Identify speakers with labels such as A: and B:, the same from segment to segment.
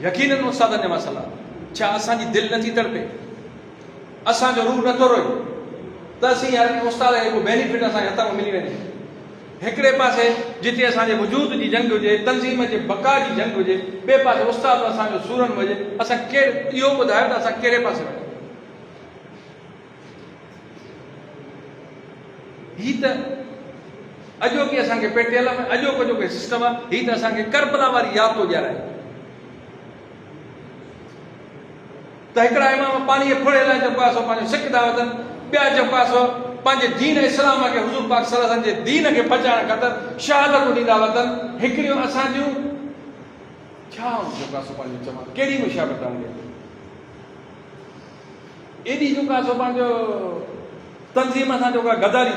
A: यकीनन उस्तादनि जा मसला छा असांजी दिलि नथी तड़पे, असांजो रूह नथो रोए त असीं यार उस्ताद जो बेनिफिट असांजे हथ में मिली वञे। हिकिड़े पासे जिते असांजे वजूद जी जंग हुजे, तंज़ीम जे बका जी जंग हुजे, ॿिए पासे उस्ताद असांजो सूरन में हुजे, असां कहिड़े इहो ॿुधायो त असां कहिड़े पासे वञूं। ही त अॼोकी असांखे पेटियल में अॼोको जेको सिस्टम आहे, ही त असांखे करबला वारी यादि थो ॾियाराए त हिकिड़ा इमाम पाणीअ फुड़े लाइ जेको आहे सो पंहिंजो सिक था वठनि, ॿिया जेको आहे सो पंहिंजे दीन इस्लाम खे हुज़ूर पाक सल्लल्लाहु अलैहि वसल्लम जे दीन खे बचाइण ख़ातिर शहादतूं ॾींदा वठनि। हिकिड़ियूं असांजूं छा जेको आहे सो पंहिंजो चवां कहिड़ी मुशाबत हूंदी एॾी जेको आहे सो पंहिंजो तंज़ीम सां जेको आहे गदारी।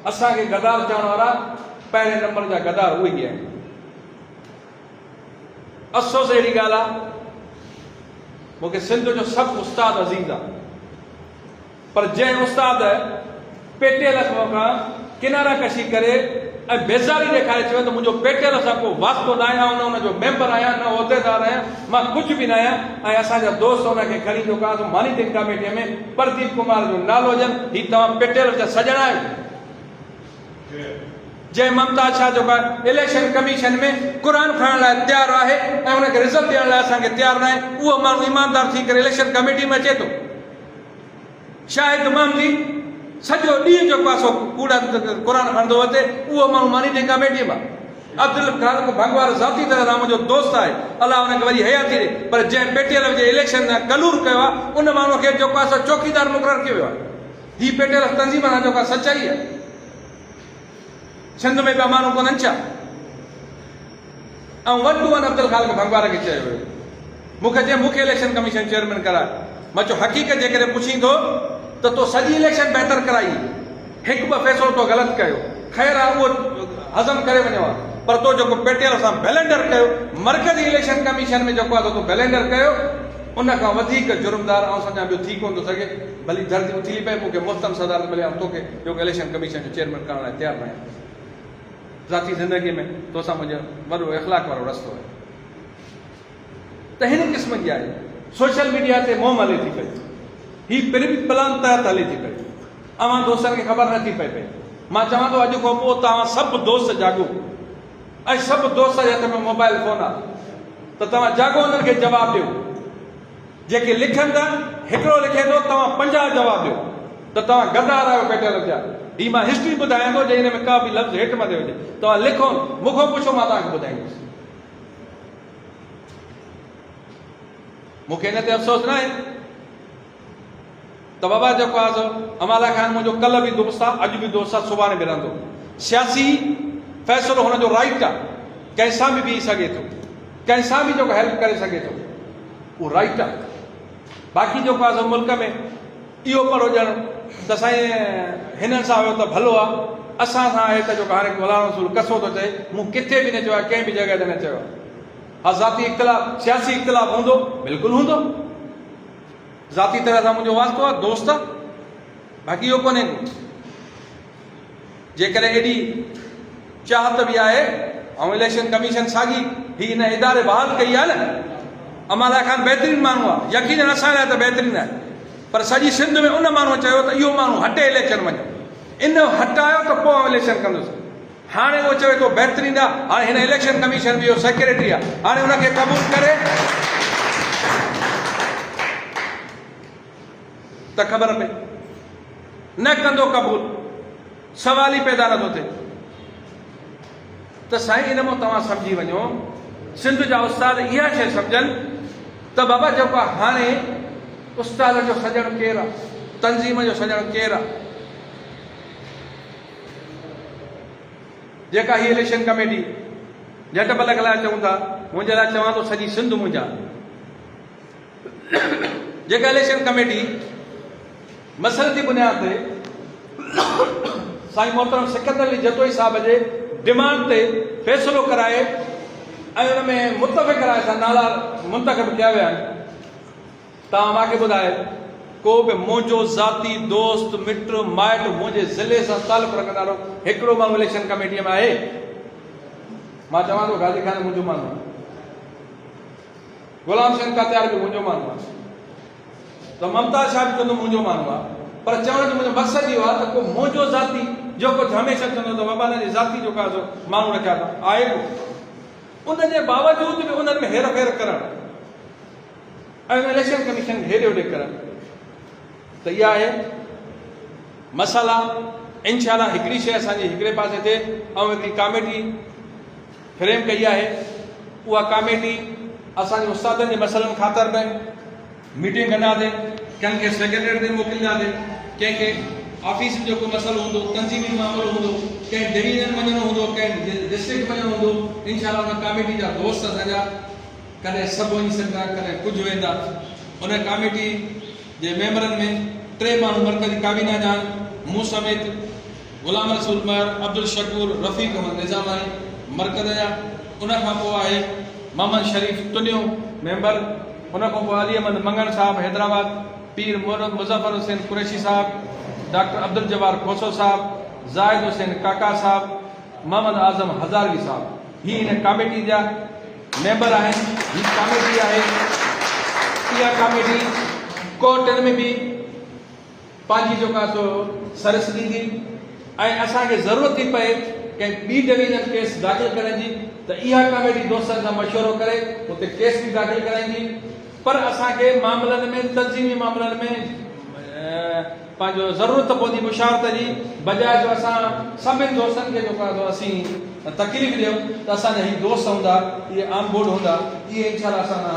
A: असांखे गदार चवण वारा पहिरें नंबर जा गदार उहे ई आहिनि। अफ़सोस अहिड़ी ॻाल्हि आहे, मूंखे सिंध जो सभु उस्ताद अज़ीज़ आहे, पर जंहिं उस्ताद पेटियल खां किनारा कशी करे ऐं बेज़ारी ॾेखारे चयो त मुंहिंजो पेटियल सां को वास्तो न आहियां, न हुनजो मेंबर आहियां, न उहिदेदार आहियां, मां कुझु बि न आहियां, ऐं असांजा दोस्त हुनखे खणी जेको आहे मॉनिटरिंग कमेटीअ में प्रदीप कुमार जो नालो ॾियनि, हीउ तव्हां पेटियल जा सॼणा आहियो। जंहिं ममता छा जेको आहे इलेक्शन कमीशन में क़ुर खणण लाइ तयारु आहे ऐं हुनखे रिज़ल्ट ॾियण लाइ असांखे तयारु न आहे, उहो माण्हू ईमानदार थी करे इलेक्शन कमेटी में अचे थो। शाहिद मामली सॼो ॾींहुं जेको आहे सो कूड़ा क़ुर खणंदो अचे, उहो माण्हू मॉनिटरिंग कमेटीअ मां। अब्दुल ख़ालिक भंगवार ज़ाती तरह सां मुंहिंजो दोस्त आहे, अलाह हुनखे वरी हयाती ॾे, पर जंहिं पेटियल जे इलेक्शन में कलूर कयो आहे उन माण्हू खे जेको आहे सो चौकीदार मुक़ररु कयो आहे। हीअ पेटियल तंज़ीम सां जेको आहे सचाई आहे। सिंध में ॿिया माण्हू कोन्हनि छा? ऐं वॾो अब्दुल ख़ालिक भंगवार खे चयो हुयो, मूंखे चए मूंखे इलेक्शन कमीशन चेयरमैन कराए। मां चयो हक़ीक़त जेकॾहिं पुछींदो त तो सॼी इलेक्शन बहितर कराई, हिकु ॿ फ़ैसिलो तो ग़लति कयो, ख़ैर आहे उहो हज़म करे वञो आहे, पर तो जेको पेटियल सां बैलेंडर कयो, मर्कज़ी इलेक्शन कमीशन में जेको आहे तो बैलेंडर कयो, उन खां वधीक जुर्मदार ऐं सम्झां ॿियो थी कोन थो सघे। भली धरती उथी पए, मूंखे मुफ़्तम सदारत मिले, ऐं तोखे जेको इलेक्शन कमीशन जो चेयरमैन करण लाइ तयारु न आहियां। ज़ाती ज़िंदगी में तोसां मुंहिंजो वॾो इख़लाक़ वारो रस्तो आहे। त हिन क़िस्म जी आहे। सोशल मीडिया ते मोम हले थी पई, हीअ प्लान तहत हले थी पई, अवां दोस्तनि खे ख़बर नथी पए पई। मां चवां थो अॼु खां पोइ तव्हां सभु दोस्त जागो, ऐं सभु दोस्त जे हथ में मोबाइल फोन आहे, त तव्हां जागो उन्हनि खे जवाबु ॾियो। जेके लिखनि था, हिकिड़ो लिखे थो तव्हां 50 जवाबु ॾियो, त तव्हां गद्दार आहियो पेटियल जा। हीअ मां हिस्ट्री ॿुधायां थो, जे हिन में का बि लफ़्ज़ हेठि मथे हुजे तव्हां लिखो, मूंखां पुछो, मां तव्हांखे ॿुधाईंदुसि। मूंखे हिन ते अफ़सोस न आहे त बाबा जेको आहे सो अमाला खान मुंहिंजो कल्ह बि दोस्त आहे, अॼु बि दोस्त आहे, सुभाणे बि रहंदो। सियासी फ़ैसिलो हुनजो राइट आहे, कंहिं सां बि बीही सघे थो, कंहिं सां बि जेको हेल्प करे सघे थो, उहो राइट आहे। बाक़ी जेको आहे सो मुल्क में इहो पर हुजणु त साईं हिननि सां हुयो त भलो आहे, असां सां आहे त जेको हाणे मौलाना रसूल कसो थो चए, मूं किथे बि न चयो आहे, कंहिं बि जॻह ते न चयो आहे। हा ज़ाती इख़्तिलाफ़, सियासी इख़्तिलाफ़ हूंदो, बिल्कुलु हूंदो, ज़ाती तरह सां मुंहिंजो वास्तो आहे, दोस्त आहे, बाक़ी इहो कोन्हे को। जेकॾहिं एॾी चाहत बि आहे ऐं इलेक्शन कमीशन साॻी ही हिन इदारे बहाल कई आहे न, अमाला खान बहितरीनु माण्हू आहे, यकीनन असां लाइ त बहितरीनु आहे, पर सॼी सिंध में उन माण्हू चयो त इहो माण्हू हटे इलेक्शन वञो, इन हटायो त पोइ इलेक्शन कंदुसि। हाणे उहो चवे थो बहितरीनु आहे, हाणे हिन इलेक्शन कमीशन बि इहो सेक्रेटरी आहे, हाणे हुनखे क़बूल करे त ख़बर पए, न कंदो क़बूल, सवाल ई पैदा नथो थिए। त साईं इन मां तव्हां सम्झी वञो, सिंध जा उस्ताद इहा शइ सम्झनि त बाबा जेको आहे हाणे उस्ताद जो सॼणु केरु आहे, तंज़ीम जो सॼणु केरु आहे। जेका हीअ इलेक्शन कमेटी झटि पलक लाइ चऊं था, मुंहिंजे लाइ चवां थो सॼी सिंध मुंहिंजा। जेका इलेक्शन कमेटी मसलती बुनियाद ते साईं मोहतरम सिकंदर अली जतोई साहब जे डिमांड ते फ़ैसिलो कराए ऐं हुन में मुतफ़िक़ राय सां नाला मुंतख़ब कया विया आहिनि। तव्हां मूंखे ॿुधाए, को बि मुंहिंजो ज़ाती दोस्त मिट माइट मुंहिंजे ज़िले सां तालुक़ रखंदा वारो हिकिड़ो माण्हू इलेक्शन कमेटीअ में आहे? मां चवां थो गाज़ी खान मुंहिंजो माण्हू, गुलाम सिंह कात्यार बि मुंहिंजो माण्हू आहे, त मुमताज़ शाह बि चवंदो मुंहिंजो माण्हू आहे, पर चवण जो मुंहिंजो मक़सदु इहो आहे त को मुंहिंजो ज़ाती जेको हमेशह चवंदो त बाबा हिन जे ज़ाती जो का माण्हू रखिया अथव आहे को, उनजे बावजूद बि उन्हनि में हेर फेर करणु ऐं इलेक्शन कमीशन खे हेॾे होॾे करणु, त इहा आहे मसाला। इंशाअल्लाह हिकिड़ी शइ असांजी हिकिड़े पासे थिए ऐं हिकिड़ी कमेटी फ्रेम कई आहे, उहा कमेटी असांजे उस्तादनि जे मसइलनि ख़ातिर में मीटिंग कंदासीं, कंहिंखे सेक्रेटरी ते मोकिलींदासीं, कंहिंखे ऑफिस जो को मसइलो हूंदो, तंज़ीमी मामिलो हूंदो, कंहिं डिवीजन वञिणो हूंदो, कंहिं डिस्ट्रिक्ट वञिणो हूंदो, इंशाअल्लाह उन कमेटी जा दोस्त असांजा कॾहिं सभु वञी सघंदा, कॾहिं कुझु वेंदा। उन कमेटी जे मेंबरनि में 3 माण्हू मरकज़ी काबीना जा आहिनि, मूं समेत गुलाम रसूल महर, अब्दुल शकूर, रफ़ीक अहमद निज़ामानी मरकज़ जा। उन खां पोइ आहे मोहम्मद शरीफ़ तुनियो मेंबर, उन खां पोइ अली अहमद मंगन साहब हैदराबाद, पीर मुज़फ़र हुसैन कुरैशी साहब, डॉक्टर अब्दुल जब्बार खोसो साहब, ज़ाहिद हुसैन काका साहब, मोहम्मद आज़म हज़ारवी साहब, ही इन कमेटी जा मेंबर आहिनि। ही कमेटी आहे, इहा कमेटी कोर्टनि में बि पंहिंजी जेका सो सर्विस ॾींदी ऐं असांखे ज़रूरत थी पए कंहिं ॿी डिवीजन केस दाख़िल करण जी, त इहा कमेटी दोस्तनि सां मशवरो करे उते केस बि दाख़िल कराईंदी। पर असांखे मामलनि में तंज़ीमी मामलनि में पंहिंजो ज़रूरत पवंदी मुशावरत जी, बजाए जो असां सभिनी दोस्तनि खे जेको आहे असीं तकलीफ़ ॾियूं, त असांजा ही दोस्त हूंदा, इहे ऑन बोर्ड हूंदा, इहे इंशाअल्लाह असां